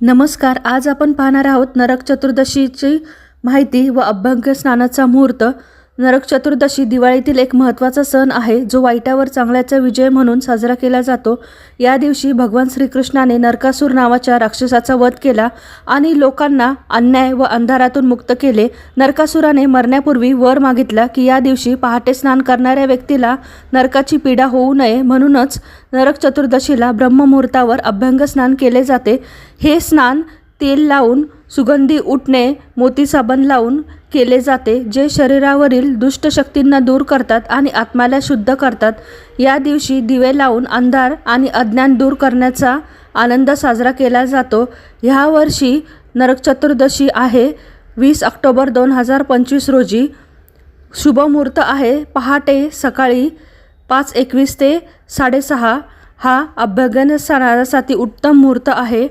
नमस्कार. आज आपण पाहणार आहोत नरक चतुर्दशीची माहिती व अभ्यंग स्नानाचा मुहूर्त. नरक चतुर्दशी दिवाळीतील एक महत्त्वाचा सण आहे, जो वाईटावर चांगल्याचा विजय म्हणून साजरा केला जातो. या दिवशी भगवान श्रीकृष्णाने नरकासूर नावाच्या राक्षसाचा वध केला आणि लोकांना अन्याय व अंधारातून मुक्त केले. नरकासुराने मरण्यापूर्वी वर मागितला की या दिवशी पहाटे स्नान करणाऱ्या व्यक्तीला नरकाची पीडा होऊ नये, म्हणूनच नरक चतुर्दशीला ब्रह्ममुहूर्तावर अभ्यंग स्नान केले जाते. हे स्नान तेल लावून, सुगंधी उटणे, मोती साबण लावून केले जाते, जे शरीरावरील दुष्ट शक्तींना दूर करतात आणि आत्म्याला शुद्ध करतात. या दिवशी दिवे लावून अंधार आणि अज्ञान दूर करण्याचा आनंद साजरा केला जातो. ह्या वर्षी नरक चतुर्दशी आहे 20 ऑक्टोबर 2025 रोजी. शुभ मुहूर्त आहे पहाटे सकाळी 5:21 ते 6:30. हा अभ्यंग स्नानासाठी उत्तम मुहूर्त आहे.